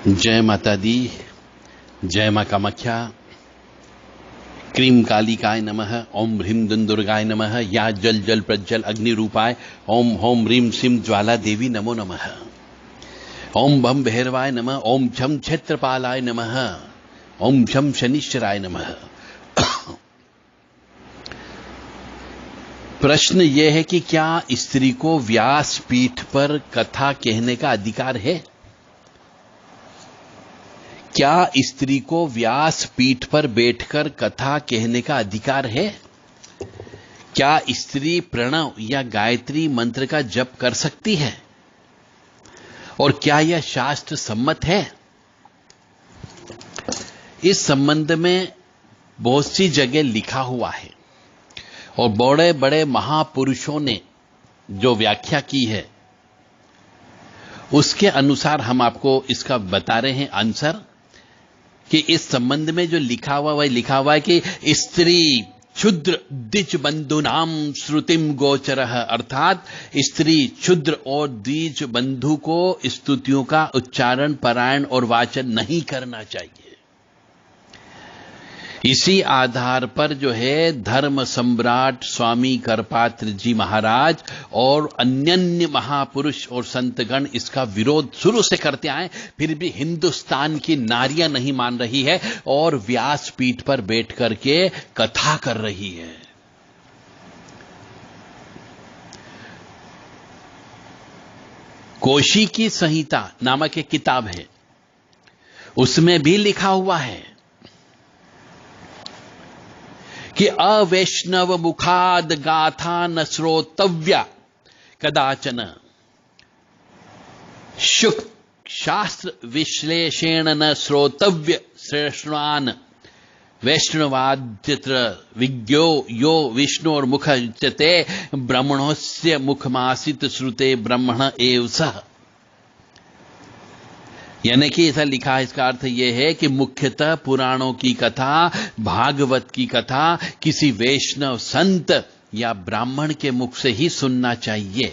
जय माता दी, जय मां कामाख्या। क्रीम कालिकाय नमः, ओम ह्रीम दुर्गाय नमः, या जल जल प्रज्वल अग्नि रूपाय, ओम होम ह्रीम सिम ज्वाला देवी नमो नमः। ओम बम भैरवाय नमः, ओम छम क्षेत्रपालाय नमः, ओम छम शनिश्चराय नमः। प्रश्न यह है कि क्या स्त्री को व्यास पीठ पर कथा कहने का अधिकार है? क्या स्त्री को व्यास पीठ पर बैठकर कथा कहने का अधिकार है? क्या स्त्री प्रणव या गायत्री मंत्र का जप कर सकती है? और क्या यह शास्त्र सम्मत है? इस संबंध में बहुत सी जगह लिखा हुआ है और बड़े बड़े महापुरुषों ने जो व्याख्या की है उसके अनुसार हम आपको इसका बता रहे हैं आंसर कि इस संबंध में जो लिखा हुआ वह लिखा हुआ है कि स्त्री क्षुद्र द्विज बंधुनाम श्रुतिम गोचरः, अर्थात स्त्री क्षुद्र और द्विज बंधु को स्तुतियों का उच्चारण पारायण और वाचन नहीं करना चाहिए। इसी आधार पर जो है धर्म सम्राट स्वामी करपात्र जी महाराज और अन्य महापुरुष और संतगण इसका विरोध शुरू से करते आए, फिर भी हिंदुस्तान की नारियां नहीं मान रही है और व्यास पीठ पर बैठ करके कथा कर रही है। कौशिकी संहिता नामक एक किताब है, उसमें भी लिखा हुआ है कि अवैष्णव मुखाद गाथा न श्रोतव्या कदाचन, शुक शास्त्र विश्लेषण न श्रोतव्य श्रेष्ठान, वैष्णवाद्यत्र विज्ञो यो विष्णु और मुख उच्यते ब्रह्मणोस्य मुखमासित श्रुते ब्रह्मण एव सह। यानी कि ऐसा लिखा है, इसका अर्थ यह है कि मुख्यतः पुराणों की कथा, भागवत की कथा किसी वैष्णव संत या ब्राह्मण के मुख से ही सुनना चाहिए।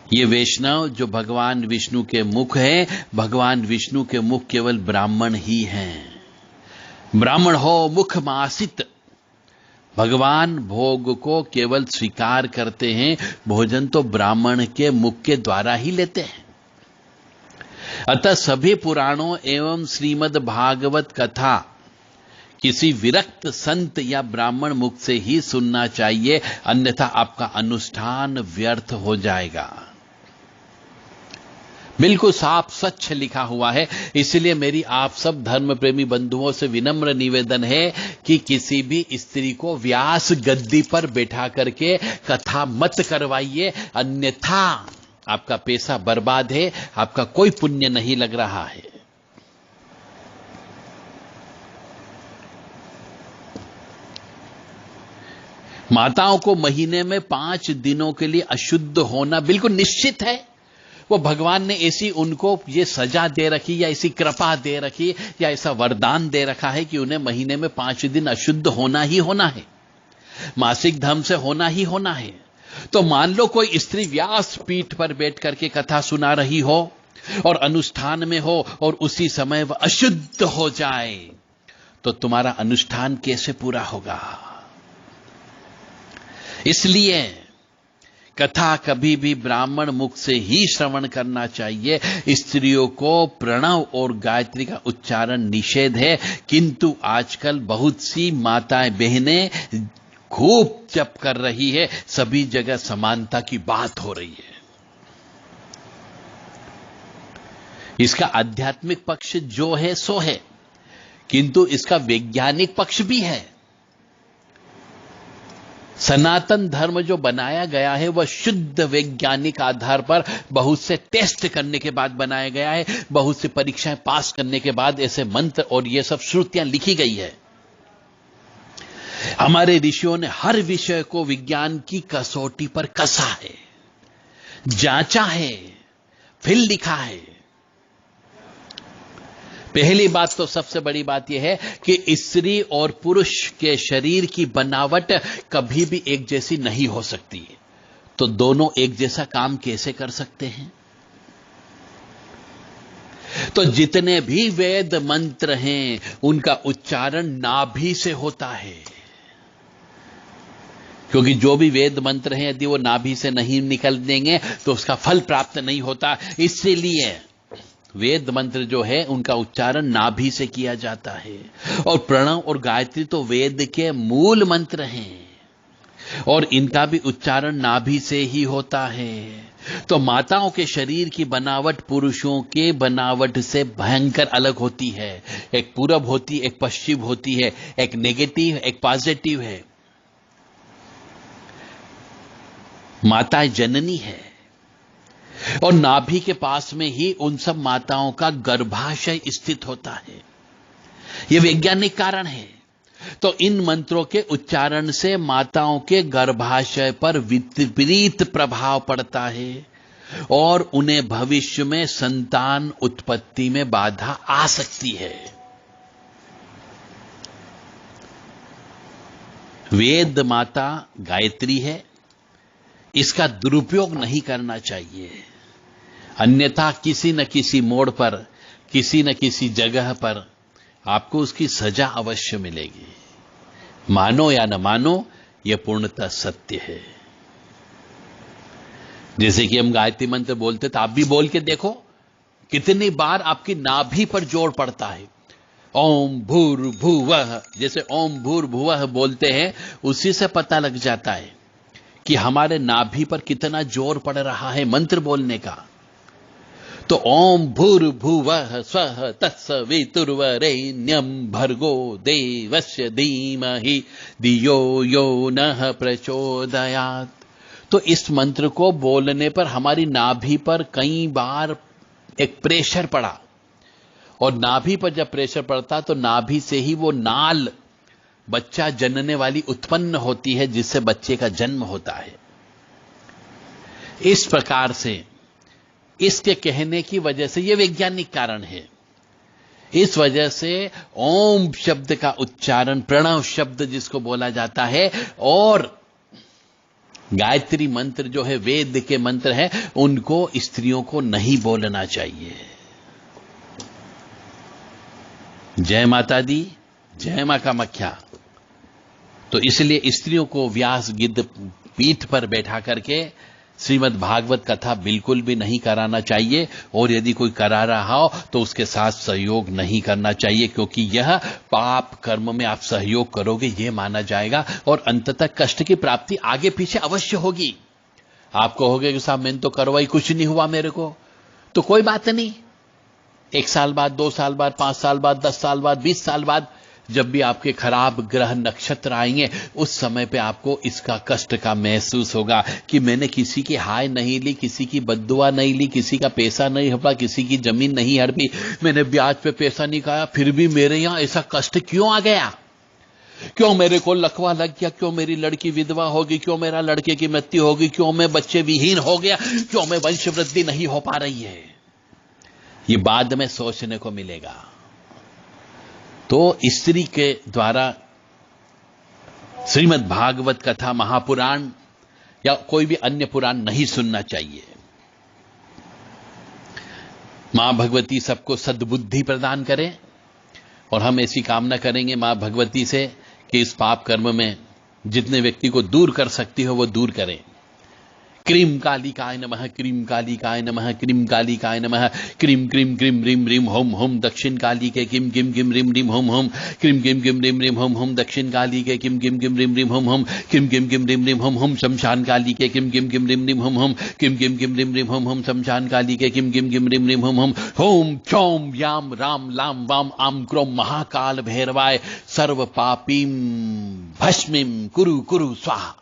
ये वैष्णव जो भगवान विष्णु के मुख हैं, भगवान विष्णु के मुख केवल ब्राह्मण ही हैं। ब्राह्मण हो मुख मासित, भगवान भोग को केवल स्वीकार करते हैं, भोजन तो ब्राह्मण के मुख के द्वारा ही लेते हैं। अतः सभी पुराणों एवं श्रीमद् भागवत कथा किसी विरक्त संत या ब्राह्मण मुख से ही सुनना चाहिए, अन्यथा आपका अनुष्ठान व्यर्थ हो जाएगा। बिल्कुल साफ स्वच्छ लिखा हुआ है। इसलिए मेरी आप सब धर्म प्रेमी बंधुओं से विनम्र निवेदन है कि किसी भी स्त्री को व्यास गद्दी पर बैठा करके कथा मत करवाइए, अन्यथा आपका पैसा बर्बाद है, आपका कोई पुण्य नहीं लग रहा है। माताओं को महीने में 5 दिनों के लिए अशुद्ध होना बिल्कुल निश्चित है। वो भगवान ने ऐसी उनको ये सजा दे रखी या ऐसी कृपा दे रखी या ऐसा वरदान दे रखा है कि उन्हें महीने में 5 दिन अशुद्ध होना ही होना है, मासिक धर्म से होना ही होना है। तो मान लो कोई स्त्री व्यास पीठ पर बैठ करके कथा सुना रही हो और अनुष्ठान में हो और उसी समय वह अशुद्ध हो जाए, तो तुम्हारा अनुष्ठान कैसे पूरा होगा? इसलिए कथा कभी भी ब्राह्मण मुख से ही श्रवण करना चाहिए। स्त्रियों को प्रणव और गायत्री का उच्चारण निषेध है, किंतु आजकल बहुत सी माताएं बहनें खूब जप कर रही है, सभी जगह समानता की बात हो रही है। इसका आध्यात्मिक पक्ष जो है सो है, किंतु इसका वैज्ञानिक पक्ष भी है। सनातन धर्म जो बनाया गया है वह शुद्ध वैज्ञानिक आधार पर बहुत से टेस्ट करने के बाद बनाया गया है, बहुत से परीक्षाएं पास करने के बाद ऐसे मंत्र और ये सब श्रुतियां लिखी गई है। हमारे ऋषियों ने हर विषय को विज्ञान की कसौटी पर कसा है, जांचा है, फिर लिखा है। पहली बात तो सबसे बड़ी बात यह है कि स्त्री और पुरुष के शरीर की बनावट कभी भी एक जैसी नहीं हो सकती, तो दोनों एक जैसा काम कैसे कर सकते हैं? तो जितने भी वेद मंत्र हैं उनका उच्चारण नाभि से होता है, क्योंकि जो भी वेद मंत्र हैं यदि वो नाभि से नहीं निकल देंगे तो उसका फल प्राप्त नहीं होता। इसीलिए वेद मंत्र जो है उनका उच्चारण नाभि से किया जाता है। और प्रणव और गायत्री तो वेद के मूल मंत्र हैं और इनका भी उच्चारण नाभि से ही होता है। तो माताओं के शरीर की बनावट पुरुषों के बनावट से भयंकर अलग होती है। एक पूरब होती है, एक पश्चिम होती है, एक नेगेटिव एक पॉजिटिव है। माता जननी है और नाभि के पास में ही उन सब माताओं का गर्भाशय स्थित होता है। यह वैज्ञानिक कारण है। तो इन मंत्रों के उच्चारण से माताओं के गर्भाशय पर विपरीत प्रभाव पड़ता है और उन्हें भविष्य में संतान उत्पत्ति में बाधा आ सकती है। वेद माता गायत्री है, इसका दुरुपयोग नहीं करना चाहिए, अन्यथा किसी न किसी मोड़ पर, किसी न किसी जगह पर आपको उसकी सजा अवश्य मिलेगी। मानो या न मानो, यह पूर्णतः सत्य है। जैसे कि हम गायत्री मंत्र बोलते तो आप भी बोल के देखो कितनी बार आपकी नाभि पर जोर पड़ता है। ओम भूर्भुवः, जैसे ओम भूर्भुवः बोलते हैं उसी से पता लग जाता है कि हमारे नाभि पर कितना जोर पड़ रहा है मंत्र बोलने का। तो ओम भूर्भुवः स्वः तत्सवितुर्वरेण्यं भर्गो देवस्य धीमहि धियो यो नः प्रचोदयात्। तो इस मंत्र को बोलने पर हमारी नाभि पर कई बार एक प्रेशर पड़ा और नाभि पर जब प्रेशर पड़ता तो नाभि से ही वो नाल बच्चा जनने वाली उत्पन्न होती है जिससे बच्चे का जन्म होता है। इस प्रकार से इसके कहने की वजह से यह वैज्ञानिक कारण है। इस वजह से ओम शब्द का उच्चारण, प्रणव शब्द जिसको बोला जाता है, और गायत्री मंत्र जो है वेद के मंत्र है, उनको स्त्रियों को नहीं बोलना चाहिए। जय माता दी, जय मां कामाख्या। तो इसलिए स्त्रियों को व्यास गिद्ध पीठ पर बैठा करके श्रीमद् भागवत कथा बिल्कुल भी नहीं कराना चाहिए, और यदि कोई करा रहा हो तो उसके साथ सहयोग नहीं करना चाहिए, क्योंकि यह पाप कर्म में आप सहयोग करोगे यह माना जाएगा और अंततः कष्ट की प्राप्ति आगे पीछे अवश्य होगी। आप कहोगे कि साहब मैंने तो करवाई, कुछ नहीं हुआ मेरे को, तो कोई बात नहीं। 1 साल बाद, 2 साल बाद, 5 साल बाद, 10 साल बाद, 20 साल बाद जब भी आपके खराब ग्रह नक्षत्र आएंगे उस समय पे आपको इसका कष्ट का महसूस होगा कि मैंने किसी की हाय नहीं ली, किसी की बद्दुआ नहीं ली, किसी का पैसा नहीं हड़पा, किसी की जमीन नहीं हड़पी, मैंने ब्याज पे पैसा नहीं खाया, फिर भी मेरे यहां ऐसा कष्ट क्यों आ गया? क्यों मेरे को लकवा लग गया? क्यों मेरी लड़की विधवा होगी? क्यों मेरा लड़के की मृत्यु होगी? क्यों मैं बच्चे विहीन हो गया? क्यों मैं वंश वृद्धि नहीं हो पा रही है? ये बाद में सोचने को मिलेगा। तो स्त्री के द्वारा श्रीमद् भागवत कथा, महापुराण या कोई भी अन्य पुराण नहीं सुनना चाहिए। मां भगवती सबको सद्बुद्धि प्रदान करें और हम ऐसी कामना करेंगे मां भगवती से कि इस पाप कर्म में जितने व्यक्ति को दूर कर सकती हो वो दूर करें। क्रीम कालिकाय नमः, क्रीम कालिकाय नमः, क्रीम कालिकाय नमः, क्रीम क्रीम क्रीम रिम रिम होम होम दक्षिण काली के किम किम किम रिम रिम होम होम, क्रीम किम किम रिम रिम होम होम दक्षिण काली के किम किम किम रिम रिम होम होम, किम किम किम रिम रिम होम होम शमशान काली के किम किम किम रिम रिम होम होम, किम किम किम रिम रिम होम होम शमशान काली के किम किम किम रिम रिम होम होम। होम चौम याम राम लाम वाम आम क्रोम महाकाल भैरवाय सर्व पापीम भस्मीम कुरु कुरु स्वाहा।